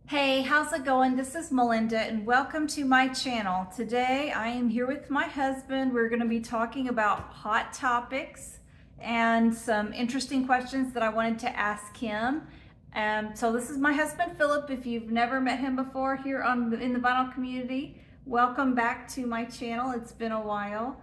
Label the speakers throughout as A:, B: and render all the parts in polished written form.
A: Hey, how's it going? This is Melinda and welcome to my channel. Today I am here with my husband. We're going to be talking about hot topics and some interesting questions that I wanted to ask him. So this is my husband Philip. If you've never met him before here in the vinyl community, welcome back to my channel. It's been a while.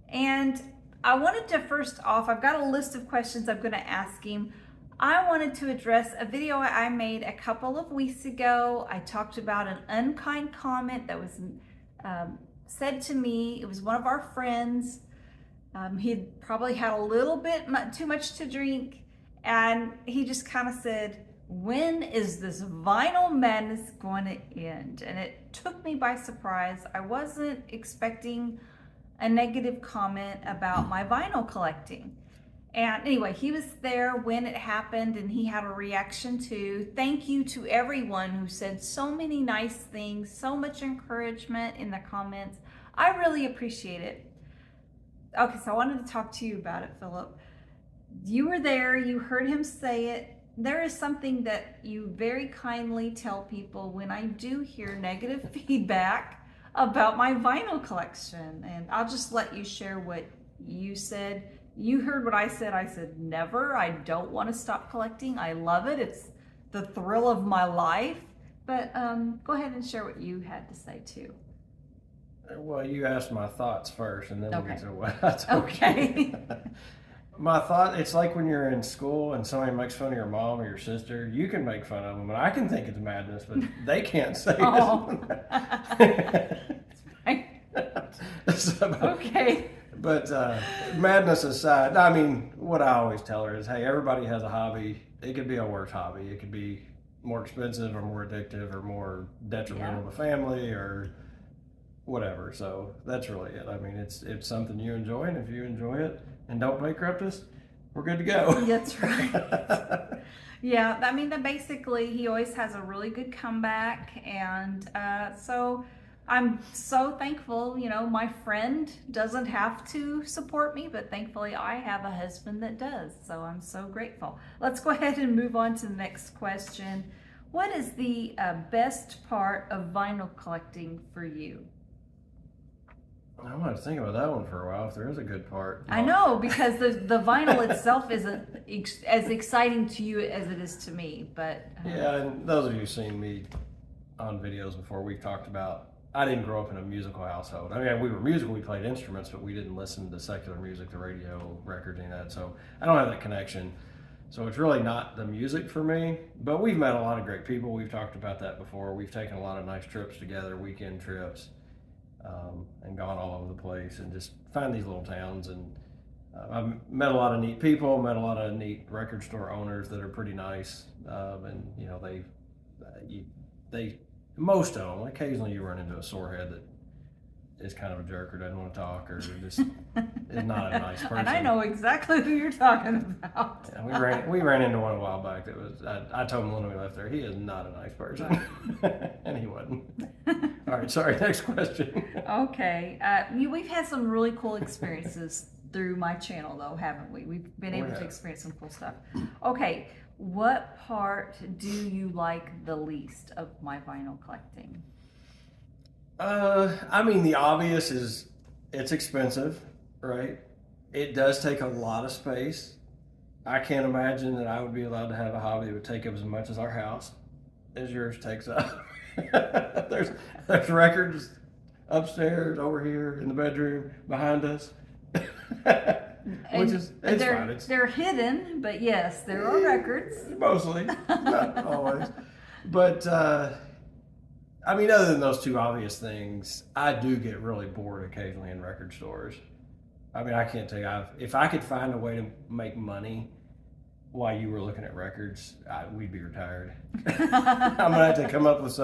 A: And I wanted to first off, I've got a list of questions I'm going to ask him. I wanted to address a video I made a couple of weeks ago. I talked about an unkind comment that was said to me. It was one of our friends. He'd probably had a little bit too much to drink, and he just kind of said, "When is this vinyl madness going to end?" And it took me by surprise. I wasn't expecting a negative comment about my vinyl collecting. And anyway, he was there when it happened and he had a reaction too. Thank you to everyone who said so many nice things, so much encouragement in the comments. I really appreciate it. Okay, so I wanted to talk to you about it, Philip. You were there, you heard him say it. There is something that you very kindly tell people when I do hear negative feedback about my vinyl collection. And I'll just let you share what you said. You heard what I said. I said, never. I don't want to stop collecting. I love it. It's the thrill of my life. But go ahead and share what you had to say too.
B: Well, you asked my thoughts first, and then we'll
A: Okay.
B: get to what I told
A: Okay.
B: you. My thought, it's like when you're in school and somebody makes fun of your mom or your sister. You can make fun of them, and I can think it's madness, but they can't say
A: Oh.
B: it. So,
A: Okay.
B: But madness aside, I mean, what I always tell her is, hey, everybody has a hobby. It could be a worse hobby. It could be more expensive or more addictive or more detrimental to family or whatever. So that's really it. I mean, it's something you enjoy, and if you enjoy it and don't bankrupt us, we're good to go.
A: That's right. Yeah, I mean, basically, he always has a really good comeback, and so I'm so thankful. You know, my friend doesn't have to support me, but thankfully, I have a husband that does. So I'm so grateful. Let's go ahead and move on to the next question. What is the best part of vinyl collecting for you?
B: I'm going to think about that one for a while. If there is a good part,
A: I know, because the vinyl itself isn't as exciting to you as it is to me. But
B: yeah, and those of you who've seen me on videos before, we've talked about. I didn't grow up in a musical household. I mean, we were musical, we played instruments, but we didn't listen to secular music, the radio, records, any of that. So I don't have that connection. So it's really not the music for me. But we've met a lot of great people. We've talked about that before. We've taken a lot of nice trips together, weekend trips, and gone all over the place and just find these little towns. And I've met a lot of neat people, met a lot of neat record store owners that are pretty nice. And, you know, they most of them, occasionally you run into a sorehead that is kind of a jerk or doesn't want to talk or just is not a nice person.
A: And I know exactly who you're talking about.
B: Yeah, we ran into one a while back that was, I told him when we left there, he is not a nice person. And he wasn't. All right, sorry, next question.
A: Okay. We've had some really cool experiences through my channel, though, haven't we? We've been able to experience some cool stuff. Okay. What part do you like the least of my vinyl collecting?
B: I mean, the obvious is it's expensive, right? It does take a lot of space. I can't imagine that I would be allowed to have a hobby that would take up as much as our house as yours takes up. there's records upstairs, over here, in the bedroom, behind us. Which is, it's fine.
A: They're hidden, but yes, there are records.
B: Mostly, not always. But, I mean, other than those two obvious things, I do get really bored occasionally in record stores. I mean, I can't tell you, if I could find a way to make money while you were looking at records, we'd be retired. I'm going to have to come up with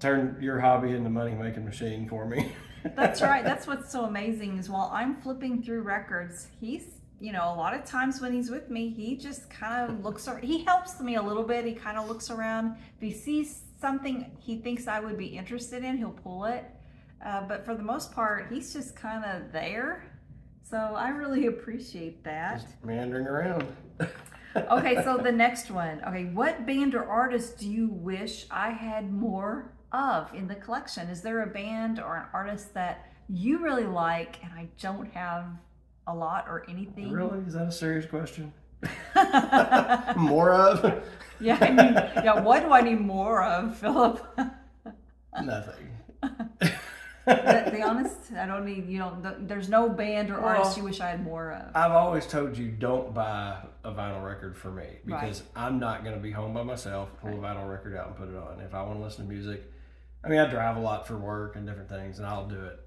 B: turn your hobby into money-making machine for me.
A: That's right. That's what's so amazing is while I'm flipping through records, he's, you know, a lot of times when he's with me, he just kind of looks around. He helps me a little bit. He kind of looks around. If he sees something he thinks I would be interested in, he'll pull it. But for the most part, he's just kind of there. So I really appreciate that.
B: Just meandering around.
A: Okay, so the next one. Okay, what band or artist do you wish I had more of in the collection? Is there a band or an artist that you really like and I don't have a lot or anything?
B: Really? Is that a serious question? More of?
A: Yeah, I mean, yeah, what do I need more of, Philip?
B: Nothing.
A: To be honest, I don't need, there's no band or artist you wish I had more of.
B: I've always told you don't buy a vinyl record for me because
A: Right.
B: I'm not going to be home by myself, pull a vinyl record out and put it on. If I want to listen to music, I mean, I drive a lot for work and different things, and I'll do it.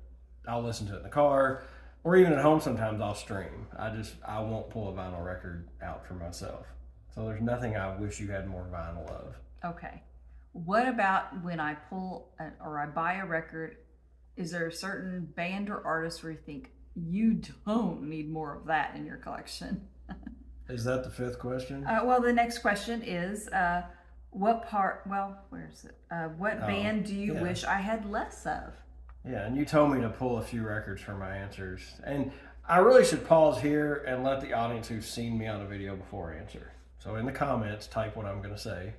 B: I'll listen to it in the car, or even at home sometimes I'll stream. I won't pull a vinyl record out for myself. So there's nothing I wish you had more vinyl of.
A: Okay. What about when I or I buy a record? Is there a certain band or artist where you think you don't need more of that in your collection?
B: Is that the fifth question?
A: Well, the next question is, what band do you wish I had less of?
B: Yeah, and you told me to pull a few records for my answers. And I really should pause here and let the audience who's seen me on a video before answer. So in the comments, type what I'm going to say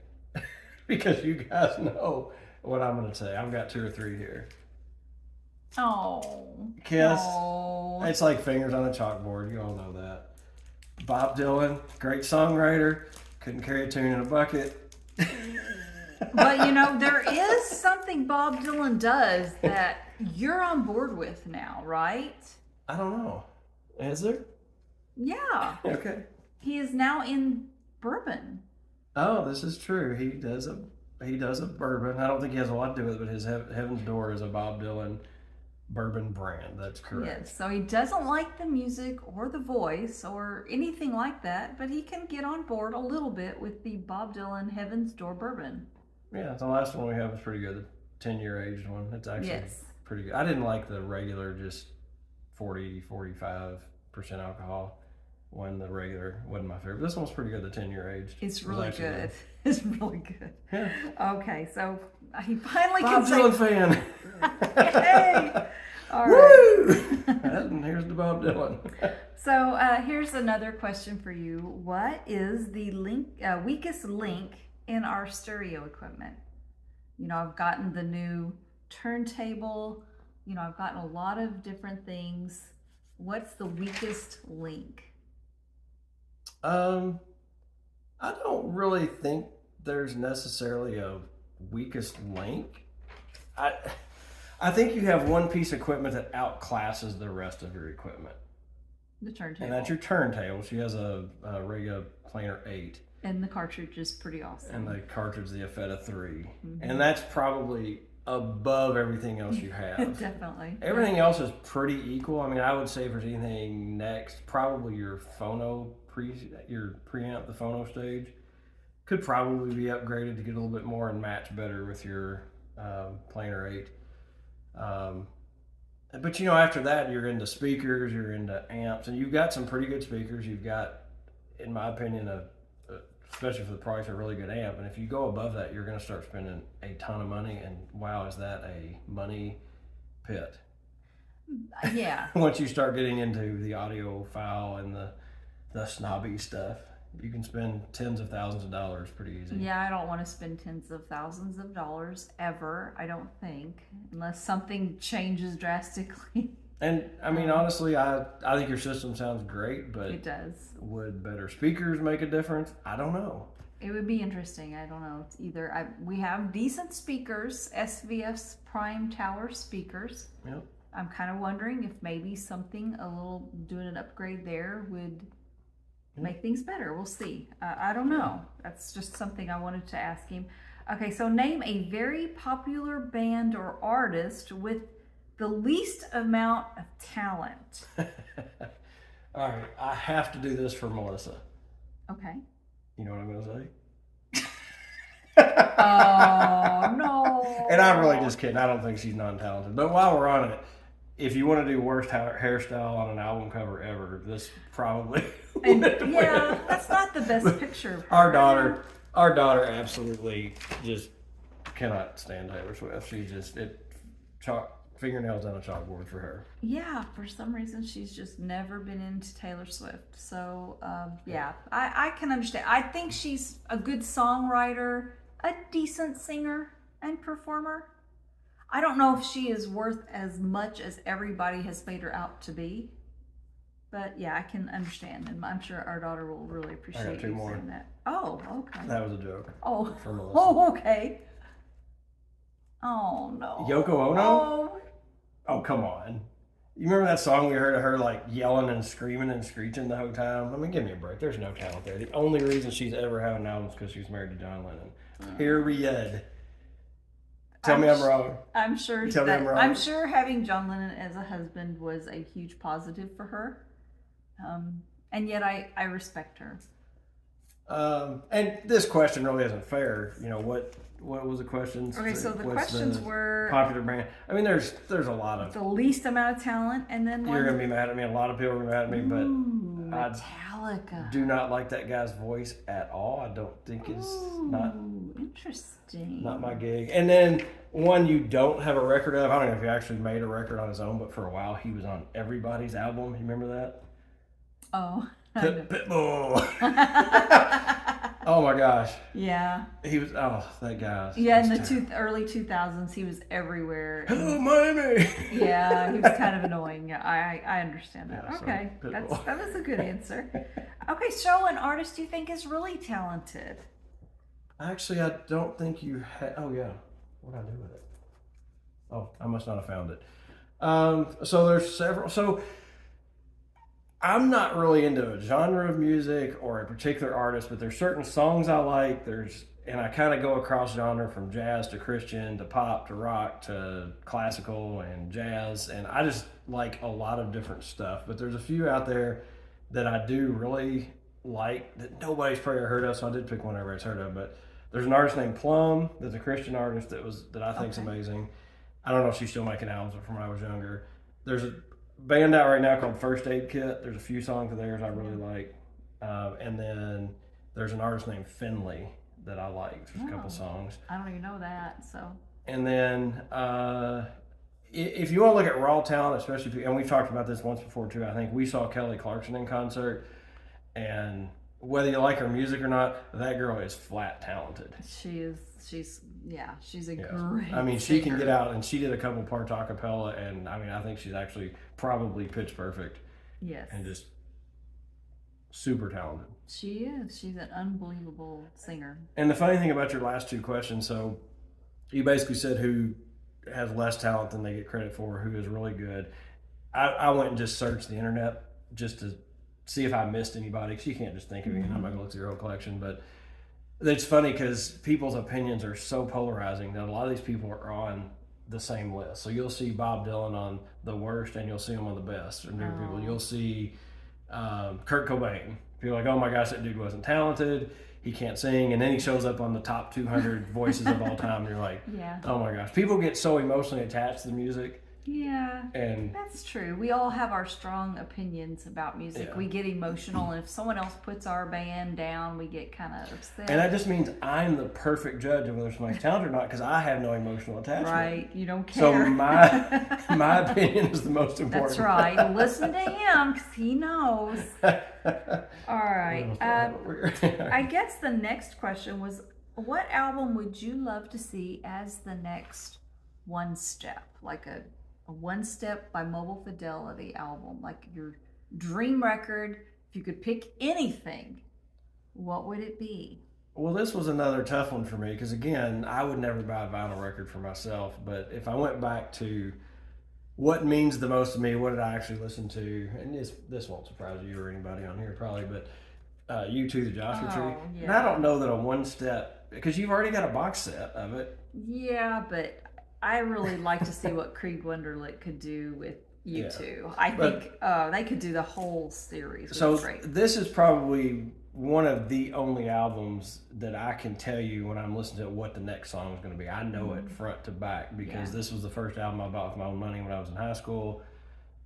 B: because you guys know what I'm going to say. I've got 2 or 3 here.
A: Oh.
B: Kiss.
A: Oh.
B: It's like fingers on a chalkboard. You all know that. Bob Dylan, great songwriter. Couldn't carry a tune in a bucket.
A: But there is something Bob Dylan does that you're on board with now, right?
B: I don't know. Is there?
A: Yeah.
B: Okay.
A: He is now in bourbon.
B: Oh, this is true. He does a bourbon. I don't think he has a lot to do with it, but his Heaven's Door is a Bob Dylan bourbon brand. That's correct.
A: Yes, so he doesn't like the music or the voice or anything like that, but he can get on board a little bit with the Bob Dylan Heaven's Door bourbon.
B: Yeah, the last one we have is pretty good. The 10-year aged one. It's actually pretty good. I didn't like the regular just 45% alcohol one. The regular wasn't my favorite. This one's pretty good, the 10-year aged.
A: It's really good.
B: Good.
A: It's really good.
B: Yeah.
A: Okay, so he finally
B: Bob
A: can
B: Dylan fan.
A: Hey! All right.
B: Woo! And here's the Bob Dylan.
A: So here's another question for you. What is the weakest link in our stereo equipment? I've gotten the new turntable. I've gotten a lot of different things. What's the weakest link?
B: I don't really think there's necessarily a weakest link. I think you have one piece of equipment that outclasses the rest of your equipment.
A: The turntable.
B: And that's your turntable. She has a Rega Planer 8.
A: And the cartridge is pretty awesome.
B: And the cartridge, the Affetta 3.
A: Mm-hmm.
B: And that's probably above everything else you have.
A: Definitely.
B: Everything else is pretty equal. I mean, I would say if there's anything next, probably your your preamp, the phono stage, could probably be upgraded to get a little bit more and match better with your Planer 8. But after that, you're into speakers, you're into amps, and you've got some pretty good speakers. You've got, in my opinion, especially for the price, a really good amp. And if you go above that, you're going to start spending a ton of money. And wow, is that a money pit?
A: Yeah.
B: Once you start getting into the audiophile and the snobby stuff, you can spend tens of thousands of dollars pretty easy.
A: Yeah, I don't want to spend tens of thousands of dollars ever, I don't think, unless something changes drastically.
B: And I mean, honestly, I think your system sounds great, but
A: it does.
B: Would better speakers make a difference? I don't know.
A: It would be interesting. I don't know. It's either we have decent speakers, SVS Prime Tower speakers.
B: Yep.
A: I'm kind of wondering if maybe doing an upgrade there would make things better. We'll see. I don't know. That's just something I wanted to ask him. Okay, so name a very popular band or artist with the least amount of talent.
B: All right, I have to do this for Melissa.
A: Okay.
B: You know what I'm going to say?
A: Oh, no.
B: And I'm really just kidding. I don't think she's non-talented. But while we're on it, if you want to do worst hairstyle on an album cover ever, this probably
A: and yeah, that's not the best picture.
B: Our daughter absolutely just cannot stand Taylor Swift. She just fingernails on a chalkboard for her.
A: Yeah, for some reason she's just never been into Taylor Swift. So yeah, I can understand. I think she's a good songwriter, a decent singer and performer. I don't know if she is worth as much as everybody has made her out to be. But yeah, I can understand, and I'm sure our daughter will really appreciate
B: two
A: you
B: more.
A: saying that. Oh, okay.
B: That was a joke.
A: Oh,
B: For Melissa.
A: oh, okay. Oh no.
B: Yoko Ono?
A: Oh,
B: Oh, come on. You remember that song we heard of her like yelling and screaming and screeching the whole time? I mean, give me a break. There's no talent there. The only reason she's ever had an album is because she was married to John Lennon. Period. Tell me I'm wrong.
A: I'm sure
B: Tell me I'm wrong.
A: I'm sure having John Lennon as a husband was a huge positive for her. And yet I respect her.
B: And this question really isn't fair. You know, what was the question?
A: Okay, so the
B: What's
A: questions
B: the
A: were
B: popular band. I mean, there's a lot of.
A: the least amount of talent, and then
B: You're gonna be mad at me. A lot of people are gonna be mad at me,
A: Ooh,
B: but I
A: Metallica.
B: do not like that guy's voice at all. I don't think it's not
A: Interesting.
B: not my gig. And then one you don't have a record of. I don't know if he actually made a record on his own, but for a while he was on everybody's album. You remember that?
A: Oh.
B: Pitbull. Oh my gosh.
A: Yeah.
B: He was. Oh, that guy.
A: Yeah, in the early 2000s, he was everywhere.
B: Hello, Miami.
A: Yeah, he was kind of annoying. Yeah, I understand that.
B: Yeah, so
A: Okay,
B: Pitbull.
A: that was a good answer. Okay, so an artist you think is really talented?
B: Actually, I don't think you had. Oh yeah. What did I do with it? Oh, I must not have found it. So there's several. So I'm not really into a genre of music or a particular artist, but there's certain songs I like. And I kind of go across genre from jazz to Christian to pop to rock to classical and jazz, and I just like a lot of different stuff. But there's a few out there that I do really like that nobody's probably heard of, so I did pick one everybody's heard of. But there's an artist named Plum that's a Christian artist that I think's amazing. I don't know if she's still making albums, but from when I was younger. There's a band out right now called First Aid Kit. There's a few songs of theirs I really like. And then there's an artist named Finley that I like. There's a couple songs.
A: I don't even know that, so.
B: And then if you want to look at raw talent, especially, and we've talked about this once before too, I think we saw Kelly Clarkson in concert, and whether you like her music or not, that girl is flat talented.
A: She's a great
B: I mean, she can
A: singer.
B: get out, and she did a couple parts a cappella, and I mean, I think she's actually probably pitch perfect.
A: Yes.
B: And just super talented.
A: She is. She's an unbelievable singer.
B: And the funny thing about your last two questions, so you basically said who has less talent than they get credit for, who is really good. I went and just searched the internet just to see if I missed anybody, because you can't just think of it. I'm not going to look through your whole collection, but it's funny because people's opinions are so polarizing that a lot of these people are on the same list. So you'll see Bob Dylan on the worst, and you'll see him on the best. Or different people. You'll see Kurt Cobain. People are like, oh my gosh, that dude wasn't talented. He can't sing, and then he shows up on the top 200 voices of all time. And you're like, oh my gosh. People get so emotionally attached to the music.
A: Yeah,
B: and
A: that's true. We all have our strong opinions about music.
B: Yeah.
A: We get emotional, and if someone else puts our band down, we get kind of upset.
B: And that just means I'm the perfect judge of whether somebody's talented or not, because I have no emotional attachment.
A: Right, you don't care.
B: So my opinion is the most important.
A: That's right. Listen to him, because he knows. All right. I guess the next question was, what album would you love to see as the next One Step? Like a One Step by Mobile Fidelity album, like your dream record. If you could pick anything, what would it be?
B: Well, this was another tough one for me because, again, I would never buy a vinyl record for myself. But if I went back to what means the most to me, what did I actually listen to? And this won't surprise you or anybody on here probably, but U2, The Joshua Tree.
A: Yeah.
B: And I don't know that a One Step, because you've already got a box set of it.
A: Yeah, but I really like to see what Krieg Wunderlich could do with U2. I think they could do the whole series.
B: So
A: great.
B: This is probably one of the only albums that I can tell you when I'm listening to it what the next song is going to be. I know it front to back because this was the first album I bought with my own money when I was in high school,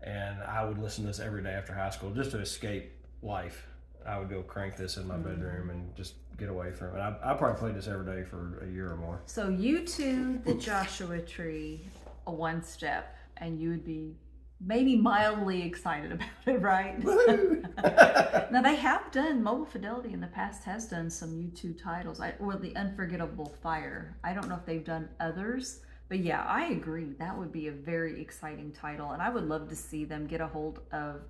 B: and I would listen to this every day after high school just to escape life. I would go crank this in my bedroom and just get away from it. I probably played this every day for a year or more.
A: So U2, The Joshua Tree, a One Step. and you would be maybe mildly excited about it, right? Now they have done, Mobile Fidelity in the past has done some YouTube titles, or The Unforgettable Fire. I don't know if they've done others, but yeah, I agree. That would be a very exciting title, and I would love to see them get a hold of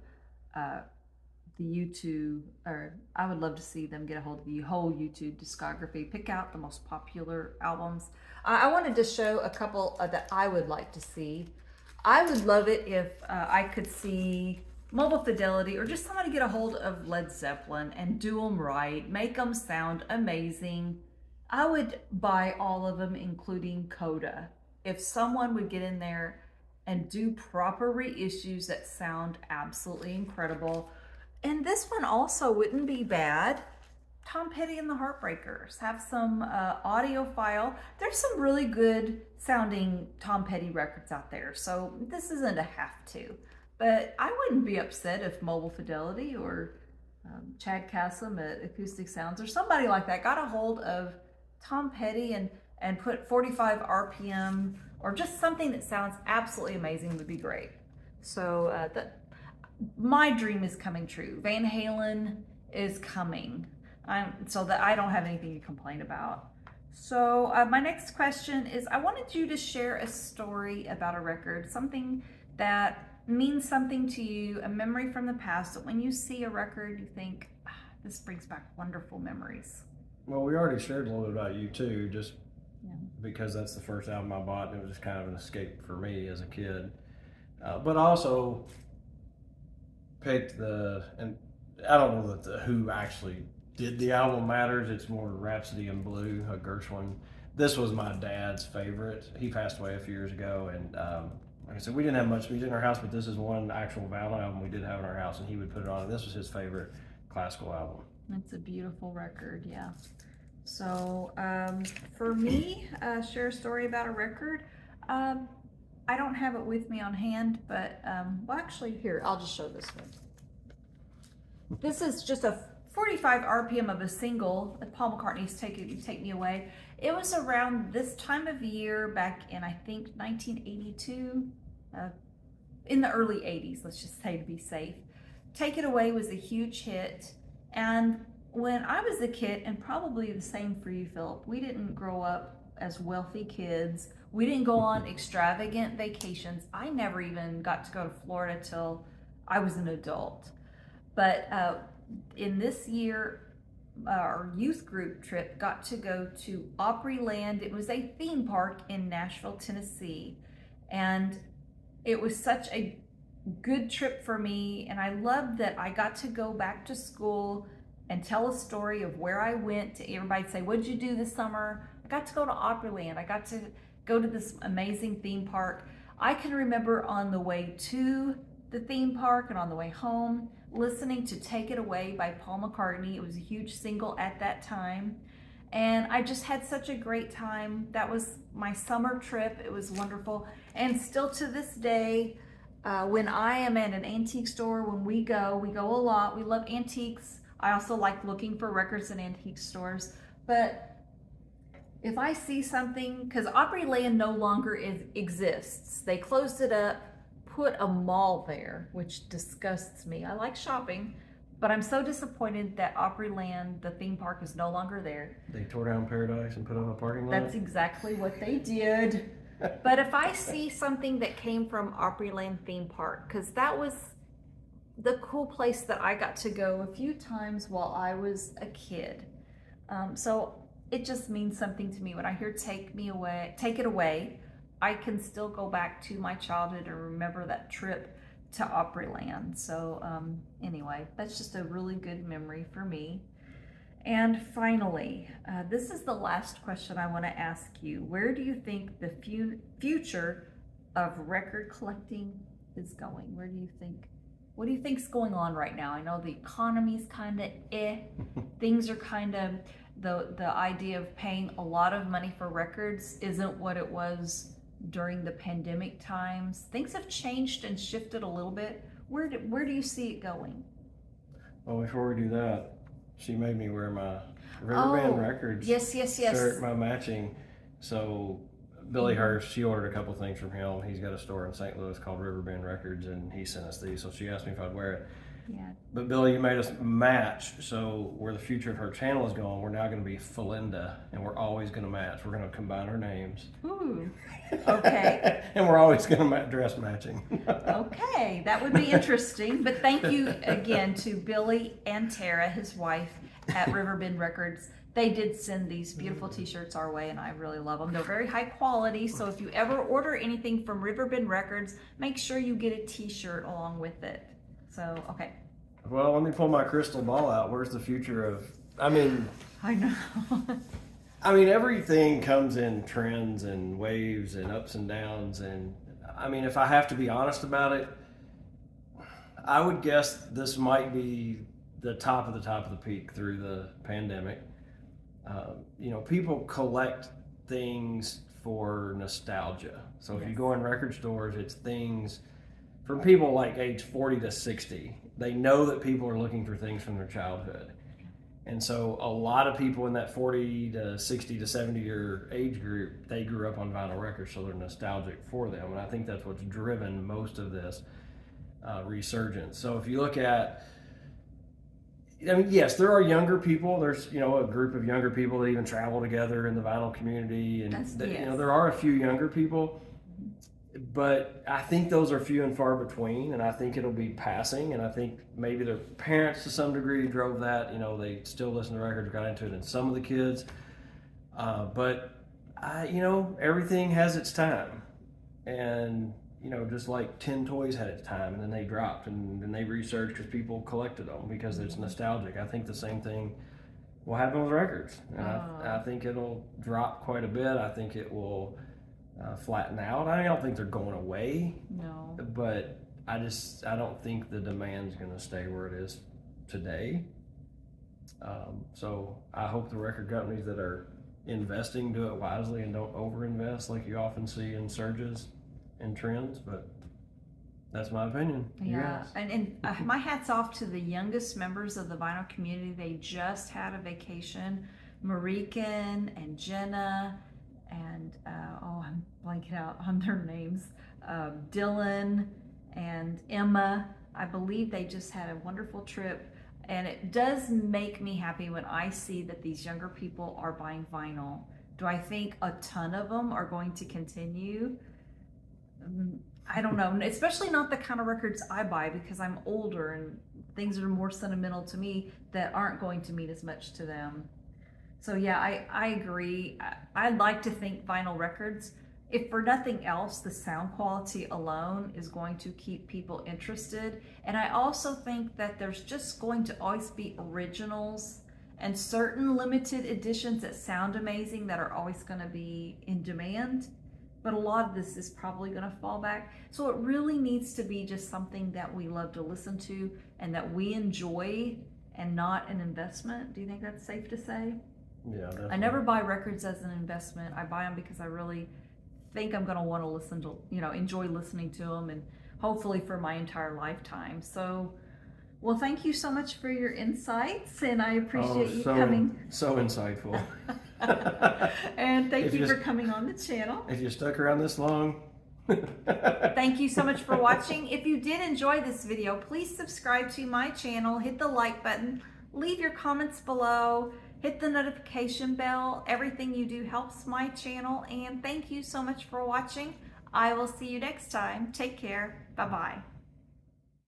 A: the YouTube, or I would love to see them get a hold of the whole YouTube discography, pick out the most popular albums. I wanted to show a couple that I would like to see. I would love it if I could see Mobile Fidelity or just somebody get a hold of Led Zeppelin and do them right, make them sound amazing. I would buy all of them, including Coda. If someone would get in there and do proper reissues that sound absolutely incredible. And this one also wouldn't be bad. Tom Petty and the Heartbreakers have some audio file. There's some really good sounding Tom Petty records out there, so this isn't a have to. But I wouldn't be upset if Mobile Fidelity or Chad Cassim at Acoustic Sounds or somebody like that got a hold of Tom Petty and put 45 RPM or just something that sounds absolutely amazing would be great. So my dream is coming true. Van Halen is coming. So that I don't have anything to complain about. So my next question is, I wanted you to share a story about a record, something that means something to you, a memory from the past, that when you see a record, you think, this brings back wonderful memories.
B: Well, we already shared a little bit about U2, just because that's the first album I bought, and it was just kind of an escape for me as a kid. But I also picked and I don't know that the Who actually did the album matters. It's more Rhapsody in Blue, a Gershwin. This was my dad's favorite. He passed away a few years ago, and like I said, we didn't have much music in our house, but this is one actual vinyl album we did have in our house, and he would put it on. And this was his favorite classical album.
A: It's a beautiful record, yeah. So for me, share a story about a record. I don't have it with me on hand, but well, actually, here, I'll just show this one. This is just a 45 RPM of a single, Paul McCartney's Take Me Away. It was around this time of year back in, I think, 1982, in the early 80s, let's just say to be safe. Take It Away was a huge hit. And when I was a kid, and probably the same for you, Philip, we didn't grow up as wealthy kids. We didn't go on extravagant vacations. I never even got to go to Florida till I was an adult. But in this year, our youth group trip got to go to Opryland. It was a theme park in Nashville, Tennessee. And it was such a good trip for me. And I loved that I got to go back to school and tell a story of where I went to everybody say, what'd you do this summer? I got to go to Opryland. I got to go to this amazing theme park. I can remember on the way to the theme park and on the way home, listening to Take It Away by Paul McCartney. It was a huge single at that time. And I just had such a great time. That was my summer trip. It was wonderful. And still to this day, when I am at an antique store, when we go a lot. We love antiques. I also like looking for records in antique stores. But if I see something, because Opryland no longer exists. They closed it up, put a mall there, which disgusts me. I like shopping, but I'm so disappointed that Opryland, the theme park, is no longer there.
B: They tore down Paradise and put on a parking lot?
A: That's exactly what they did. But if I see something that came from Opryland theme park, because that was the cool place that I got to go a few times while I was a kid. So it just means something to me. When I hear Take It Away, I can still go back to my childhood and remember that trip to Opryland. So anyway, that's just a really good memory for me. And finally, this is the last question I want to ask you. Where do you think the future of record collecting is going? What do you think's going on right now? I know the economy's kind of things are kind of, the idea of paying a lot of money for records isn't what it was during the pandemic times. Things have changed and shifted a little bit. Where do you see it going?
B: Well, before we do that, she made me wear my Riverband Records
A: yes.
B: shirt, my matching. So Billy Hurst, she ordered a couple things from him. He's got a store in St. Louis called Riverbend Records, and he sent us these. So she asked me if I'd wear it.
A: Yeah.
B: But Billy, you made us match. So where the future of her channel is going, we're now going to be Melinda, and we're always going to match. We're going to combine our names.
A: Ooh. Okay.
B: And we're always going to dress matching.
A: Okay, that would be interesting. But thank you again to Billy and Tara, his wife, at Riverbend Records. They did send these beautiful t-shirts our way, and I really love them. They're very high quality, so if you ever order anything from Riverbend Records, make sure you get a t-shirt along with it. So, okay.
B: Well, let me pull my crystal ball out. Where's the future of,
A: I know.
B: Everything comes in trends and waves and ups and downs. And if I have to be honest about it, I would guess this might be the top of the peak through the pandemic. People collect things for nostalgia. So if you go in record stores, it's things from people like age 40 to 60. They know that people are looking for things from their childhood. And so a lot of people in that 40 to 60 to 70 year age group, they grew up on vinyl records, so they're nostalgic for them. And I think that's what's driven most of this resurgence. So if you look at, yes, there are younger people. There's, a group of younger people that even travel together in the vinyl community. And, there are a few younger people. But I think those are few and far between, and I think it'll be passing. And I think maybe their parents, to some degree, drove that. They still listen to records, got into it, and some of the kids. Everything has its time, and just like 10 toys had its time, and then they dropped, and then they researched because people collected them because it's nostalgic. I think the same thing will happen with records, and I think it'll drop quite a bit. I think it will flatten out. I don't think they're going away.
A: No.
B: But I don't think the demand's going to stay where it is today. So I hope the record companies that are investing do it wisely and don't overinvest like you often see in surges and trends. But that's my opinion.
A: Yeah, and my hat's off to the youngest members of the vinyl community. They just had a vacation. Marican and Jenna and I'm blanking out on their names. Dylan and Emma. I believe they just had a wonderful trip, and it does make me happy when I see that these younger people are buying vinyl. Do I think a ton of them are going to continue? I don't know, especially not the kind of records I buy, because I'm older and things are more sentimental to me that aren't going to mean as much to them. So yeah, I agree. I'd like to think vinyl records, if for nothing else, the sound quality alone is going to keep people interested. And I also think that there's just going to always be originals and certain limited editions that sound amazing that are always going to be in demand. But a lot of this is probably going to fall back. So it really needs to be just something that we love to listen to and that we enjoy, and not an investment. Do you think that's safe to say?
B: Yeah, definitely.
A: I never buy records as an investment. I buy them because I really think I'm going to want to listen to, enjoy listening to them, and hopefully for my entire lifetime. So, well, thank you so much for your insights, and I appreciate you coming.
B: So insightful.
A: And thank you for coming on the channel.
B: If you stuck around this long.
A: Thank you so much for watching. If you did enjoy this video, please subscribe to my channel, hit the like button, leave your comments below, hit the notification bell. Everything you do helps my channel, and thank you so much for watching. I will see you next time. Take care. Bye-bye.